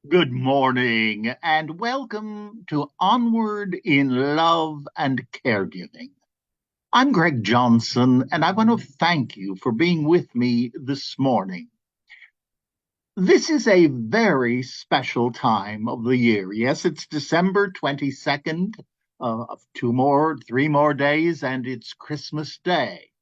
Good morning and welcome to Onward in Love and Caregiving. I'm Greg Johnson and I want to thank you for being with me this morning. This is a very special time of the year. Yes, it's December 22nd, three more days, and it's Christmas Day.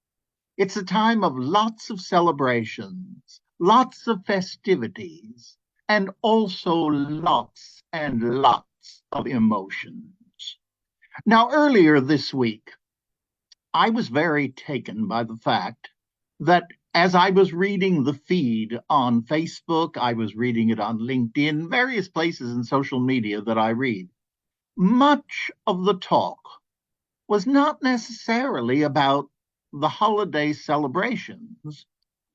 It's a time of lots of celebrations, lots of festivities, and also lots and lots of emotions. Now, earlier this week, I was very taken by the fact that as I was reading the feed on Facebook, I was reading it on LinkedIn, various places in social media that I read, much of the talk was not necessarily about the holiday celebrations,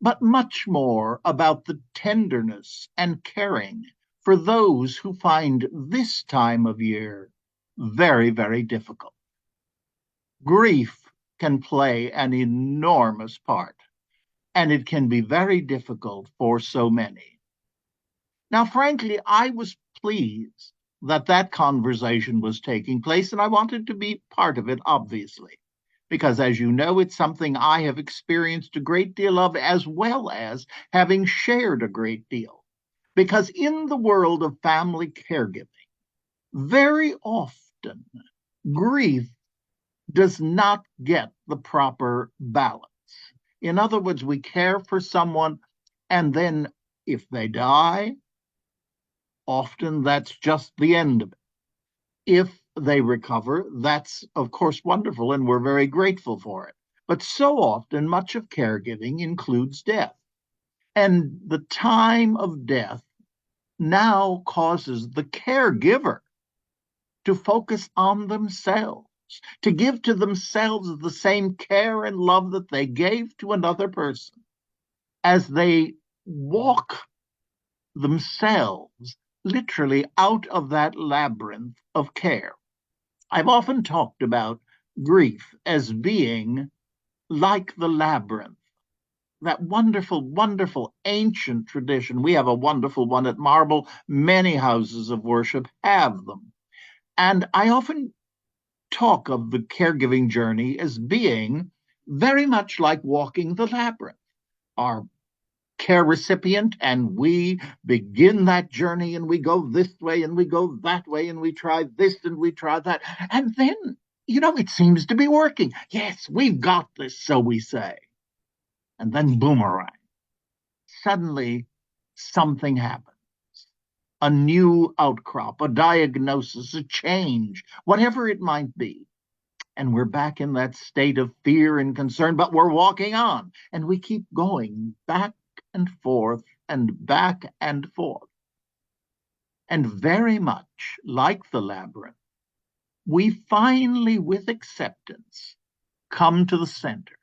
but much more about the tenderness and caring for those who find this time of year very, very difficult. Grief can play an enormous part, and it can be very difficult for so many. Now, frankly, I was pleased that that conversation was taking place, and I wanted to be part of it, obviously, because as you know, it's something I have experienced a great deal of, as well as having shared a great deal. Because in the world of family caregiving, very often grief does not get the proper balance. In other words, we care for someone, and then if they die, often that's just the end of it. If they recover, that's of course wonderful, and we're very grateful for it. But so often, much of caregiving includes death. And the time of death now causes the caregiver to focus on themselves, to give to themselves the same care and love that they gave to another person as they walk themselves literally out of that labyrinth of care. I've often talked about grief as being like the labyrinth, that wonderful, wonderful ancient tradition. We have a wonderful one at Marble. Many houses of worship have them. And I often talk of the caregiving journey as being very much like walking the labyrinth. Our care recipient, and we begin that journey and we go this way and we go that way and we try this and we try that. And then, it seems to be working. Yes, we've got this, so we say. And then boomerang. Suddenly, something happens. A new outcrop, a diagnosis, a change, whatever it might be. And we're back in that state of fear and concern, but we're walking on and we keep going back and forth and back and forth. And very much like the labyrinth, we finally, with acceptance, come to the center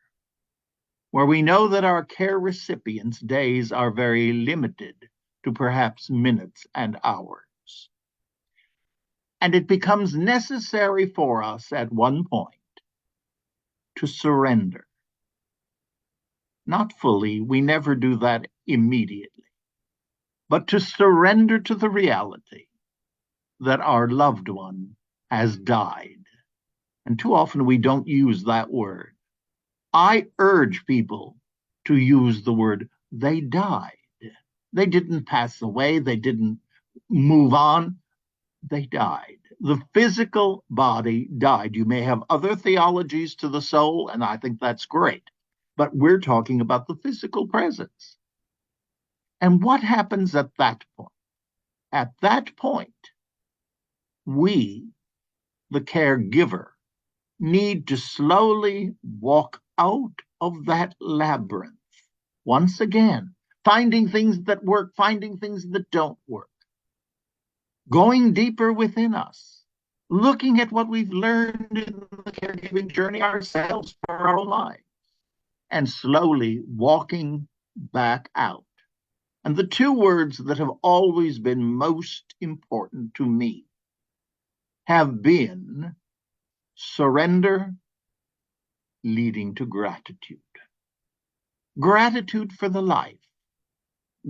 where we know that our care recipients' days are very limited to perhaps minutes and hours. And it becomes necessary for us at one point to surrender. Not fully, we never do that immediately, but to surrender to the reality that our loved one has died. And too often we don't use that word. I urge people to use the word they died. They didn't pass away, they didn't move on, they died. The physical body died. You may have other theologies to the soul, and I think that's great. But we're talking about the physical presence. And what happens at that point? At that point, we, the caregiver, need to slowly walk out of that labyrinth. Once again, finding things that work, finding things that don't work, going deeper within us, looking at what we've learned in the caregiving journey ourselves for our own lives, and slowly walking back out. And the two words that have always been most important to me have been surrender leading to gratitude. Gratitude for the life,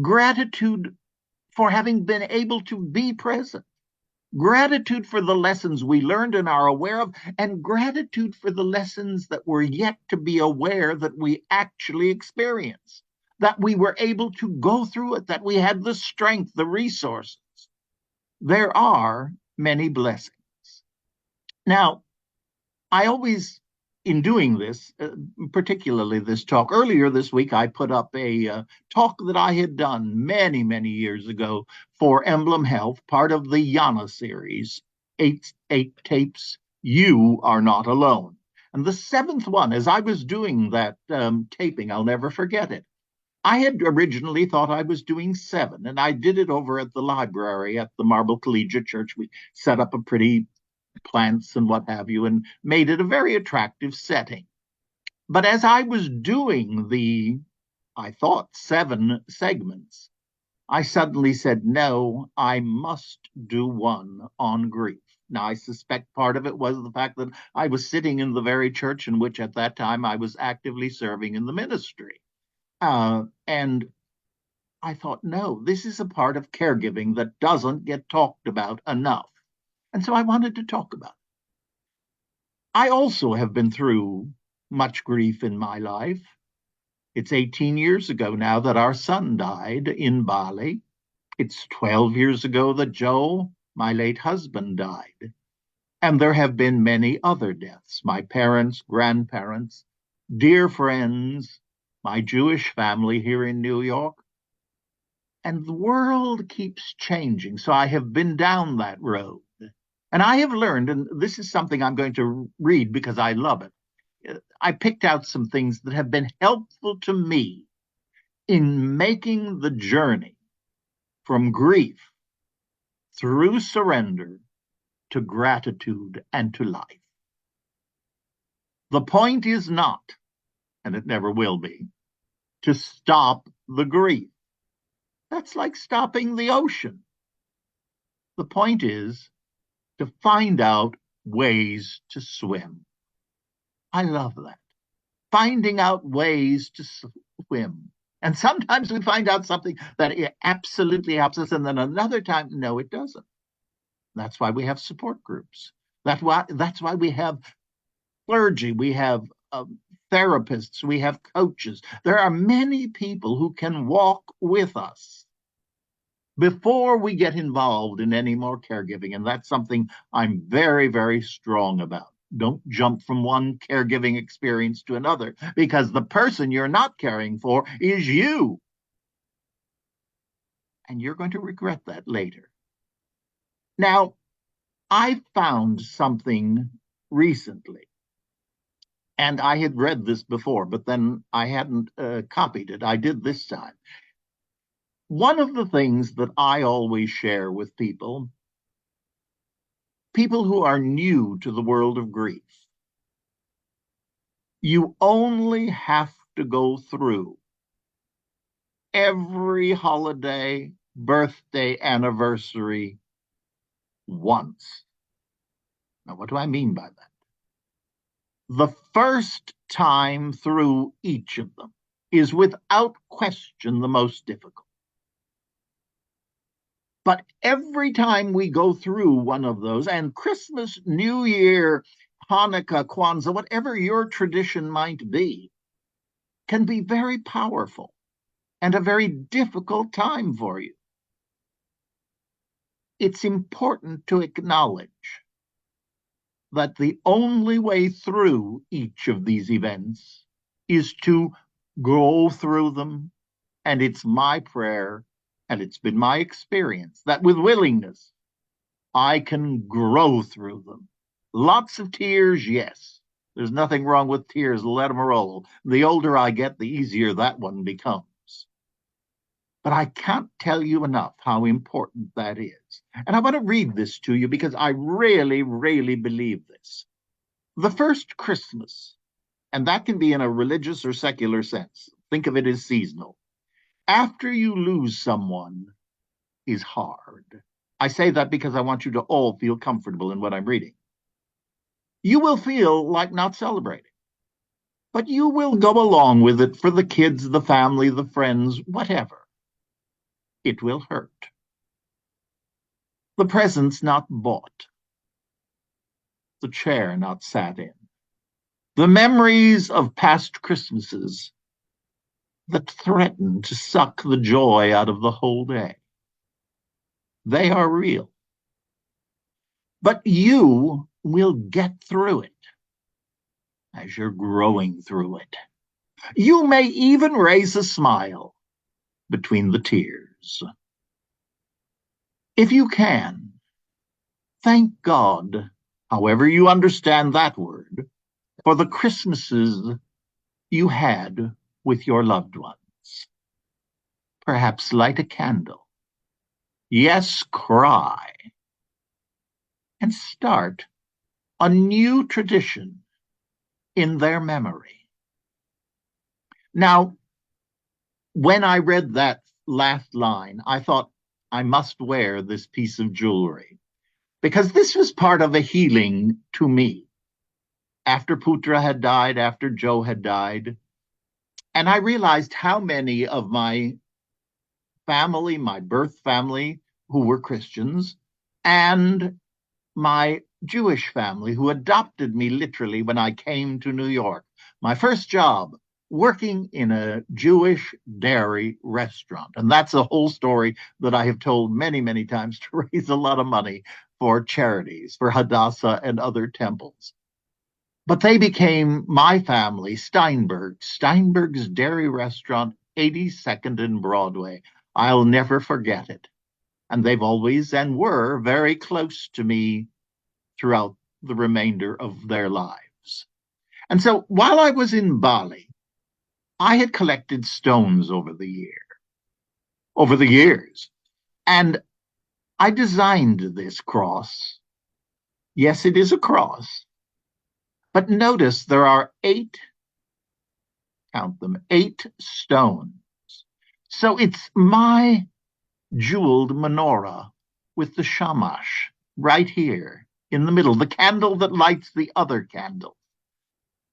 gratitude for having been able to be present, gratitude for the lessons we learned and are aware of, and gratitude for the lessons that we're yet to be aware that we actually experience, that we were able to go through it, that we had the strength, the resources. There are many blessings. Now, I always, in doing this, particularly this talk, earlier this week, I put up a talk that I had done many, many years ago for Emblem Health, part of the Yana series, eight tapes, You Are Not Alone. And the seventh one, as I was doing that taping, I'll never forget it. I had originally thought I was doing seven, and I did it over at the library at the Marble Collegiate Church. We set up a pretty plants and what have you, and made it a very attractive setting. But as I was doing the, I thought, seven segments, I suddenly said, no, I must do one on grief. Now, I suspect part of it was the fact that I was sitting in the very church in which at that time I was actively serving in the ministry. And I thought, no, this is a part of caregiving that doesn't get talked about enough. And so I wanted to talk about it. I also have been through much grief in my life. It's 18 years ago now that our son died in Bali. It's 12 years ago that Joe, my late husband, died. And there have been many other deaths, my parents, grandparents, dear friends, my Jewish family here in New York. And the world keeps changing. So I have been down that road. And I have learned, and this is something I'm going to read because I love it. I picked out some things that have been helpful to me in making the journey from grief through surrender to gratitude and to life. The point is not, and it never will be, to stop the grief. That's like stopping the ocean. The point is to find out ways to swim. I love that. Finding out ways to swim. And sometimes we find out something that it absolutely helps us, and then another time, no, it doesn't. That's why we have support groups. That's why we have clergy, we have therapists, we have coaches. There are many people who can walk with us before we get involved in any more caregiving. And that's something I'm very, very strong about. Don't jump from one caregiving experience to another, because the person you're not caring for is you. And you're going to regret that later. Now, I found something recently, and I had read this before, but then I hadn't copied it. I did this time. One of the things that I always share with people who are new to the world of grief, you only have to go through every holiday, birthday, anniversary once. Now, what do I mean by that? The first time through each of them is without question the most difficult. But every time we go through one of those, and Christmas, New Year, Hanukkah, Kwanzaa, whatever your tradition might be, can be very powerful and a very difficult time for you. It's important to acknowledge that the only way through each of these events is to go through them. And it's my prayer, and it's been my experience, that with willingness, I can grow through them. Lots of tears, yes. There's nothing wrong with tears. Let them roll. The older I get, the easier that one becomes. But I can't tell you enough how important that is. And I want to read this to you because I really, really believe this. The first Christmas, and that can be in a religious or secular sense, think of it as seasonal, after you lose someone, is hard. I say that because I want you to all feel comfortable in what I'm reading. You will feel like not celebrating, but you will go along with it for the kids, the family, the friends, whatever. It will hurt. the presents not bought, the chair not sat in, the memories of past Christmases that threaten to suck the joy out of the whole day. They are real. But you will get through it as you're growing through it. You may even raise a smile between the tears. If you can, thank God, however you understand that word, for the Christmases you had with your loved ones. Perhaps light a candle. Yes, cry. And start a new tradition in their memory. Now, when I read that last line, I thought I must wear this piece of jewelry because this was part of a healing to me after Putra had died, after Joe had died. And I realized how many of my family, my birth family, who were Christians, and my Jewish family, who adopted me literally when I came to New York. My first job, working in a Jewish dairy restaurant. And that's a whole story that I have told many, many times to raise a lot of money for charities, for Hadassah and other temples. But they became my family, Steinberg's Dairy Restaurant, 82nd and Broadway. I'll never forget it. And they've always and were very close to me throughout the remainder of their lives. And so while I was in Bali, I had collected stones over the years. And I designed this cross. Yes, it is a cross. But notice there are count them, 8 stones. So it's my jeweled menorah with the shamash right here in the middle, the candle that lights the other candle.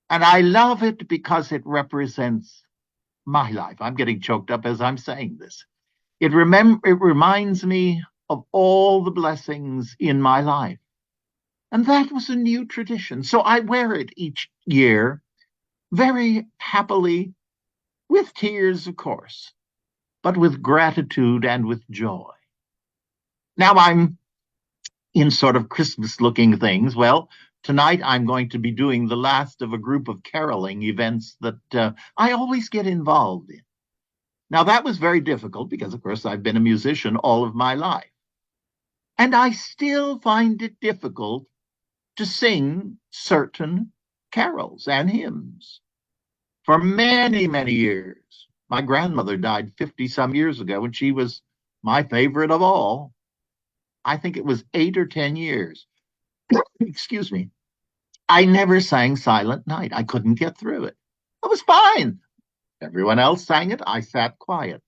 And I love it because it represents my life. I'm getting choked up as I'm saying this. It reminds me of all the blessings in my life. And that was a new tradition. So I wear it each year very happily, with tears, of course, but with gratitude and with joy. Now I'm in sort of Christmas looking things. Well, tonight I'm going to be doing the last of a group of caroling events that I always get involved in. Now, that was very difficult because, of course, I've been a musician all of my life. And I still find it difficult to sing certain carols and hymns. For many, many years, my grandmother died 50 some years ago, and she was my favorite of all. I think it was 8 or 10 years. Excuse me. I never sang Silent Night. I couldn't get through it. It was fine. Everyone else sang it. I sat quietly.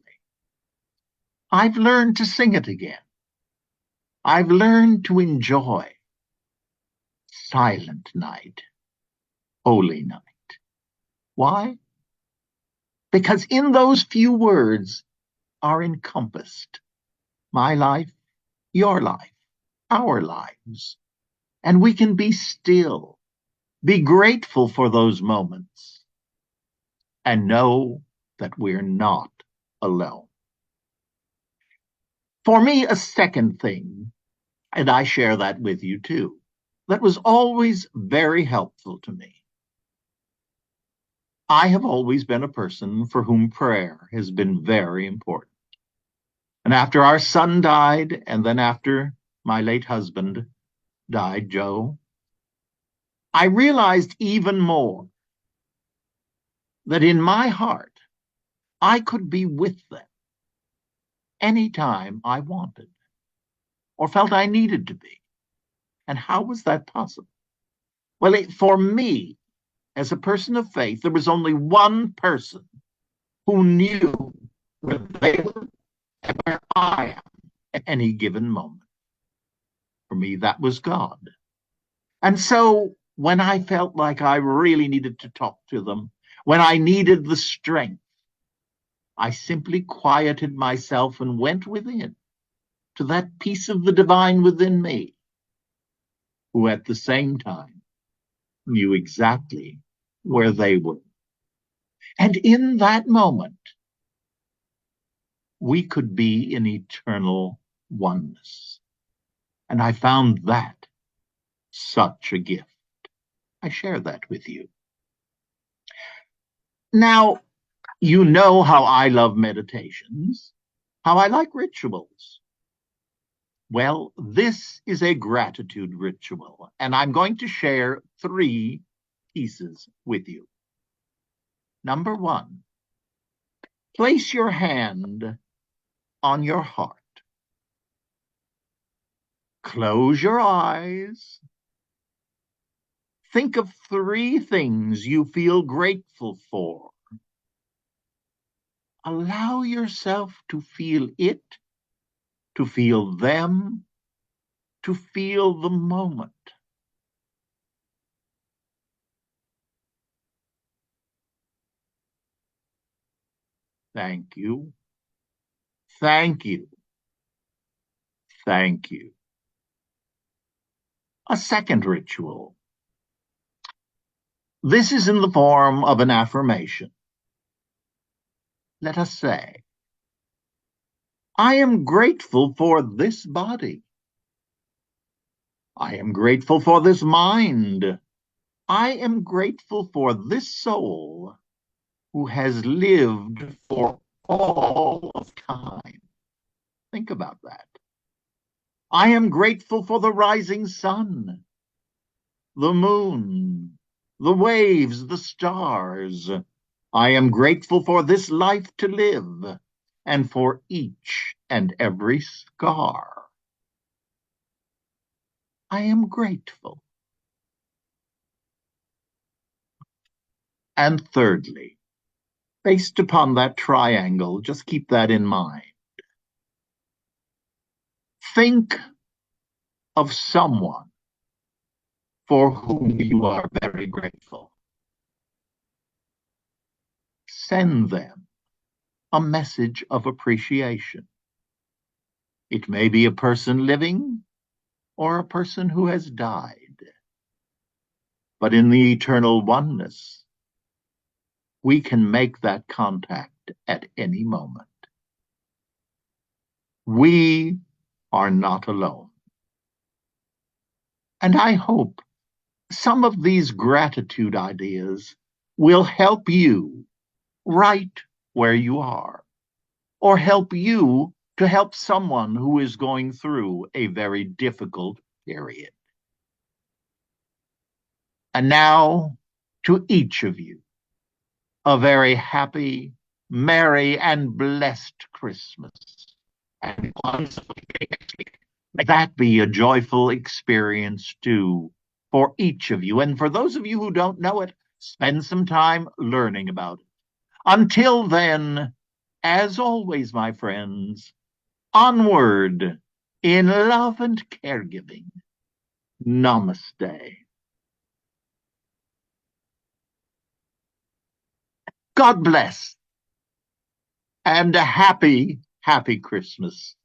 I've learned to sing it again. I've learned to enjoy Silent Night, Holy Night. Why? Because in those few words are encompassed my life, your life, our lives. And we can be still, be grateful for those moments, and know that we're not alone. For me, a second thing, and I share that with you too, that was always very helpful to me. I have always been a person for whom prayer has been very important. And after our son died, and then after my late husband died, Joe, I realized even more that in my heart, I could be with them anytime I wanted or felt I needed to be. And how was that possible? Well, for me, as a person of faith, there was only one person who knew where they were and where I am at any given moment. For me, that was God. And so when I felt like I really needed to talk to them, when I needed the strength, I simply quieted myself and went within to that piece of the divine within me, who at the same time knew exactly where they were. And in that moment, we could be in eternal oneness. And I found that such a gift. I share that with you. Now, you know how I love meditations, how I like rituals. Well, this is a gratitude ritual, and I'm going to share 3 pieces with you. Number 1, place your hand on your heart. Close your eyes. Think of 3 things you feel grateful for. Allow yourself to feel it, to feel them, to feel the moment. Thank you. Thank you. Thank you. A second ritual. This is in the form of an affirmation. Let us say, I am grateful for this body. I am grateful for this mind. I am grateful for this soul who has lived for all of time. Think about that. I am grateful for the rising sun, the moon, the waves, the stars. I am grateful for this life to live and for each and every scar. I am grateful. And thirdly, based upon that triangle, just keep that in mind. Think of someone for whom you are very grateful. Send them a message of appreciation. It may be a person living or a person who has died. But in the eternal oneness, we can make that contact at any moment. We are not alone. And I hope some of these gratitude ideas will help you right where you are, or help you to help someone who is going through a very difficult period. And now, to each of you, a very happy, merry, and blessed Christmas. And may that be a joyful experience too for each of you. And for those of you who don't know it, spend some time learning about it. Until then, as always, my friends, onward in love and caregiving. Namaste. God bless and a happy, happy Christmas.